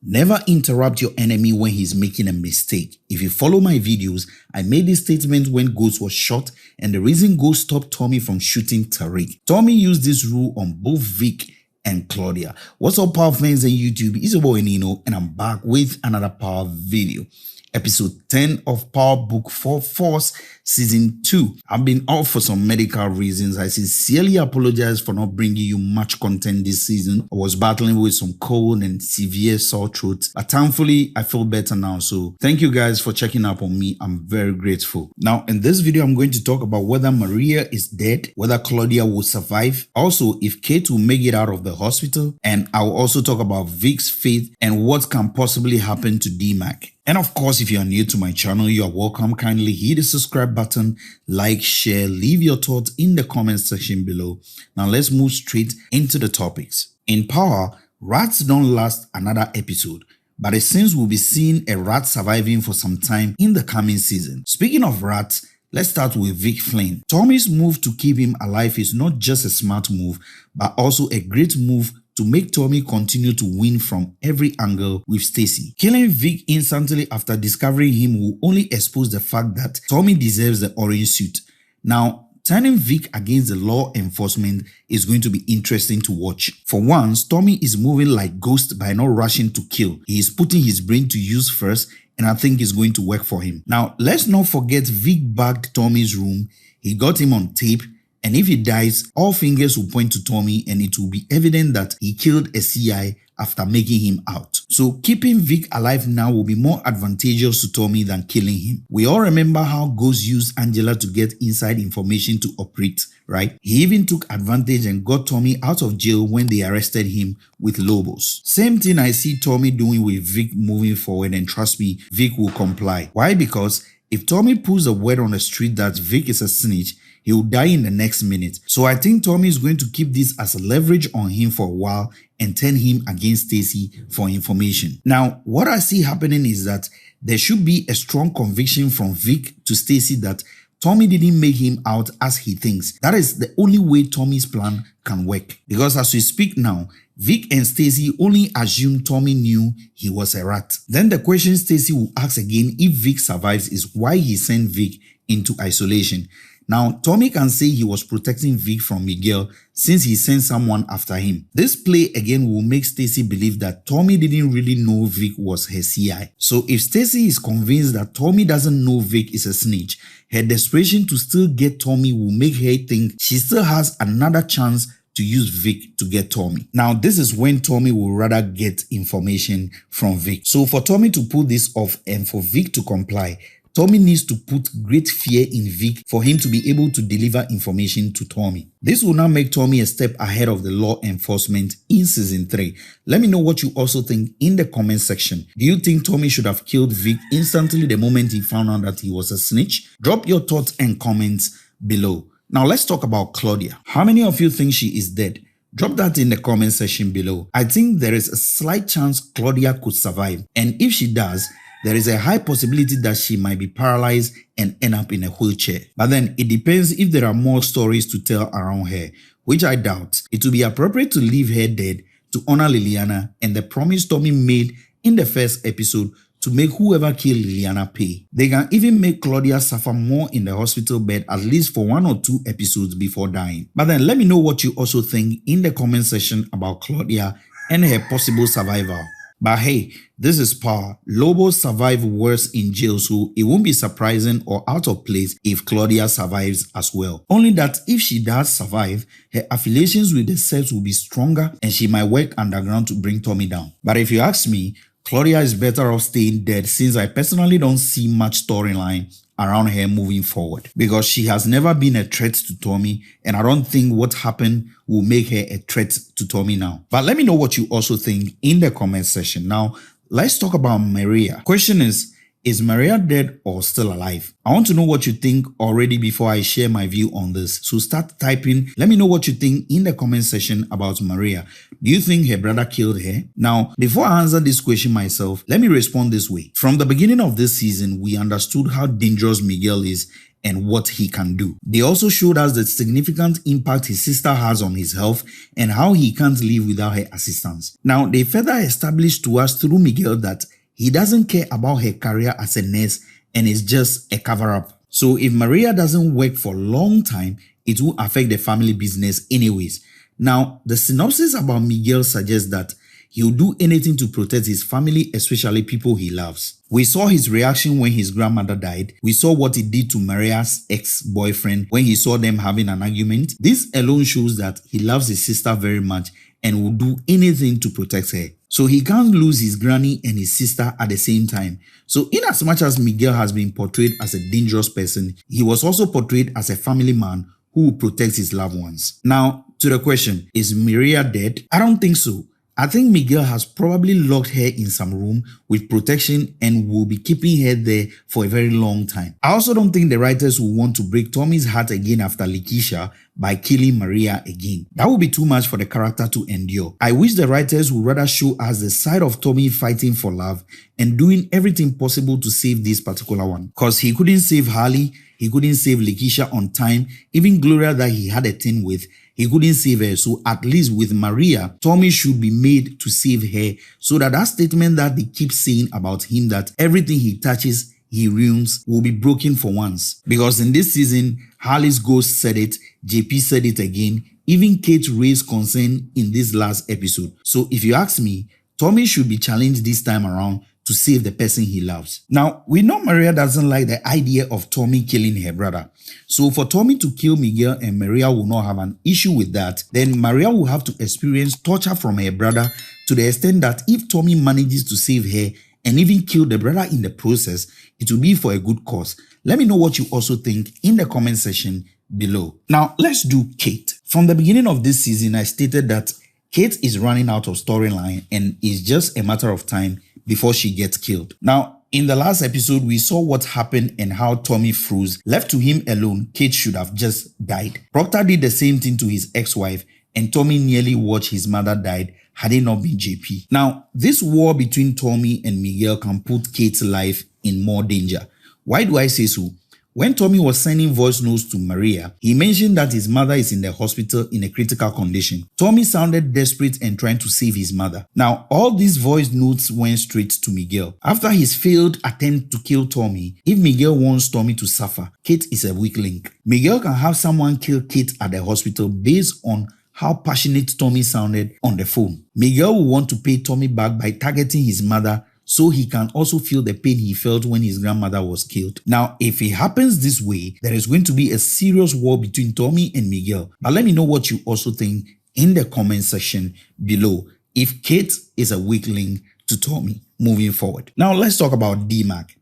Never interrupt your enemy when he's making a mistake. If you follow my videos, I made this statement when Ghost was shot and the reason Ghost stopped Tommy from shooting Tariq. Tommy used this rule on both Vic and Claudia. What's up, power fans and YouTube? It's your boy Nino and I'm back with another power video. Episode 10 of Power Book 4 Force Season 2. I've been out for some medical reasons. I sincerely apologize for not bringing you much content this season. I was battling with some cold and severe sore throat, but thankfully I feel better now. So thank you guys for checking up on me. I'm very grateful. Now in this video, I'm going to talk about whether Mireya is dead, whether Claudia will survive, also if Kate will make it out of the hospital, and I will also talk about Vic's fate and what can possibly happen to D-Mac. And of course, if you are new to my channel, you are welcome. Kindly hit the subscribe button, like, share, leave your thoughts in the comment section below. Now let's move straight into the topics. In Power, rats don't last another episode, but it seems we'll be seeing a rat surviving for some time in the coming season. Speaking of rats, let's start with Vic Flynn. Tommy's move to keep him alive is not just a smart move, but also a great move to make Tommy continue to win from every angle with Stacy. Killing Vic instantly after discovering him will only expose the fact that Tommy deserves the orange suit. Now, turning Vic against the law enforcement is going to be interesting to watch. For once, Tommy is moving like Ghost by not rushing to kill. He is putting his brain to use first, and I think it's going to work for him. Now, let's not forget Vic bagged Tommy's room. He got him on tape. And if he dies, all fingers will point to Tommy and it will be evident that he killed a CI after making him out. So keeping Vic alive now will be more advantageous to Tommy than killing him. We all remember how Ghost used Angela to get inside information to operate, right? He even took advantage and got Tommy out of jail when they arrested him with Lobos. Same thing I see Tommy doing with Vic moving forward, and trust me, Vic will comply. Why? Because if Tommy pulls the word on the street that Vic is a snitch, he will die in the next minute. So I think Tommy is going to keep this as a leverage on him for a while and turn him against Stacy for information. Now, what I see happening is that there should be a strong conviction from Vic to Stacy that Tommy didn't make him out as he thinks. That is the only way Tommy's plan can work. Because as we speak now, Vic and Stacy only assume Tommy knew he was a rat. Then the question Stacy will ask again if Vic survives is why he sent Vic into isolation. Now, Tommy can say he was protecting Vic from Miguel since he sent someone after him. This play again will make Stacy believe that Tommy didn't really know Vic was her CI. So if Stacy is convinced that Tommy doesn't know Vic is a snitch, her desperation to still get Tommy will make her think she still has another chance to use Vic to get Tommy. Now, this is when Tommy will rather get information from Vic. So for Tommy to pull this off and for Vic to comply, Tommy needs to put great fear in Vic for him to be able to deliver information to Tommy. This will now make Tommy a step ahead of the law enforcement in season 3. Let me know what you also think in the comment section. Do you think Tommy should have killed Vic instantly the moment he found out that he was a snitch? Drop your thoughts and comments below. Now let's talk about Claudia. How many of you think she is dead? Drop that in the comment section below. I think there is a slight chance Claudia could survive, and if she does, there is a high possibility that she might be paralyzed and end up in a wheelchair. But then it depends if there are more stories to tell around her, which I doubt. It will be appropriate to leave her dead to honor Liliana and the promise Tommy made in the first episode to make whoever killed Liliana pay. They can even make Claudia suffer more in the hospital bed at least for 1 or 2 episodes before dying. But then let me know what you also think in the comment section about Claudia and her possible survival. But hey, this is Power. Lobos survive worse in jail, so it won't be surprising or out of place if Claudia survives as well. Only that if she does survive, her affiliations with the sets will be stronger and she might work underground to bring Tommy down. But if you ask me, Claudia is better off staying dead since I personally don't see much storyline around her moving forward, because she has never been a threat to Tommy and I don't think what happened will make her a threat to Tommy now. But let me know what you also think in the comment section. Now let's talk about Mireya. Question is, Is Mireya dead or still alive? I want to know what you think already before I share my view on this. So start typing. Let me know what you think in the comment section about Mireya. Do you think her brother killed her? Now, before I answer this question myself, let me respond this way. From the beginning of this season, we understood how dangerous Miguel is and what he can do. They also showed us the significant impact his sister has on his health and how he can't live without her assistance. Now, they further established to us through Miguel that he doesn't care about her career as a nurse and is just a cover-up. So if Mireya doesn't work for a long time, it will affect the family business anyways. Now, the synopsis about Miguel suggests that he'll do anything to protect his family, especially people he loves. We saw his reaction when his grandmother died. We saw what he did to Mireya's ex-boyfriend when he saw them having an argument. This alone shows that he loves his sister very much and will do anything to protect her. So he can't lose his granny and his sister at the same time. So in as much as Miguel has been portrayed as a dangerous person, he was also portrayed as a family man who protects his loved ones. Now, to the question, is Mireya dead? I don't think so. I think Miguel has probably locked her in some room with protection and will be keeping her there for a very long time. I also don't think the writers will want to break Tommy's heart again after Lakeisha by killing Mireya again. That would be too much for the character to endure. I wish the writers would rather show us the side of Tommy fighting for love and doing everything possible to save this particular one. Because he couldn't save Harley, he couldn't save Lakeisha on time, even Gloria that he had a thing with, he couldn't save her. So at least with Mireya, Tommy should be made to save her so that that statement that they keep saying about him that everything he touches, he ruins, will be broken for once. Because in this season, Harley's ghost said it, JP said it again, even Kate raised concern in this last episode. So if you ask me, Tommy should be challenged this time around to save the person he loves. Now, we know Mireya doesn't like the idea of Tommy killing her brother. So for Tommy to kill Miguel and Mireya will not have an issue with that, then Mireya will have to experience torture from her brother to the extent that if Tommy manages to save her and even kill the brother in the process, it will be for a good cause. Let me know what you also think in the comment section below. Now, let's do Kate. From the beginning of this season, I stated that Kate is running out of storyline and it's just a matter of time before she gets killed. Now, in the last episode, we saw what happened and how Tommy froze. Left to him alone, Kate should have just died. Proctor did the same thing to his ex-wife and Tommy nearly watched his mother die had it not been JP. Now, this war between Tommy and Miguel can put Kate's life in more danger. Why do I say so? When Tommy was sending voice notes to Mireya, he mentioned that his mother is in the hospital in a critical condition. Tommy sounded desperate and trying to save his mother. Now, all these voice notes went straight to Miguel. After his failed attempt to kill Tommy, if Miguel wants Tommy to suffer, Kate is a weak link. Miguel can have someone kill Kate at the hospital based on how passionate Tommy sounded on the phone. Miguel will want to pay Tommy back by targeting his mother so he can also feel the pain he felt when his grandmother was killed. Now, if it happens this way, there is going to be a serious war between Tommy and Miguel. But let me know what you also think in the comment section below if Kate is a weak link to Tommy moving forward. Now, let's talk about D-Mac.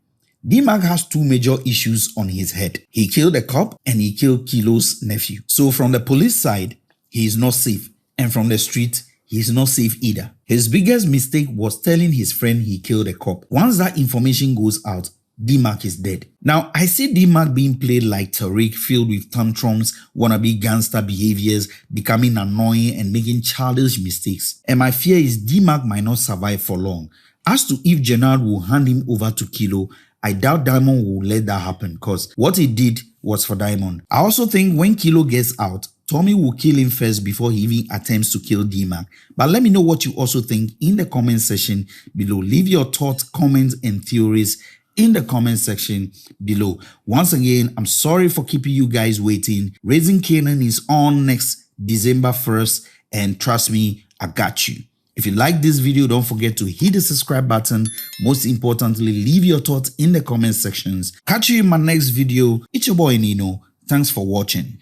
D-Mac has two major issues on his head. He killed a cop and he killed Kilo's nephew. So from the police side, he is not safe. And from the street, he is not safe either. His biggest mistake was telling his friend he killed a cop. Once that information goes out, D-Mac is dead. Now, I see D-Mac being played like Tariq, filled with tantrums, wannabe gangster behaviors, becoming annoying and making childish mistakes. And my fear is D-Mac might not survive for long. As to if Jenard will hand him over to Kilo, I doubt Diamond will let that happen because what he did was for Diamond. I also think when Kilo gets out, Tommy will kill him first before he even attempts to kill D-Mac. But let me know what you also think in the comment section below. Leave your thoughts, comments, and theories in the comment section below. Once again, I'm sorry for keeping you guys waiting. Raising Canaan is on next December 1st, and trust me, I got you. If you like this video, don't forget to hit the subscribe button. Most importantly, leave your thoughts in the comment sections. Catch you in my next video. It's your boy Nino. Thanks for watching.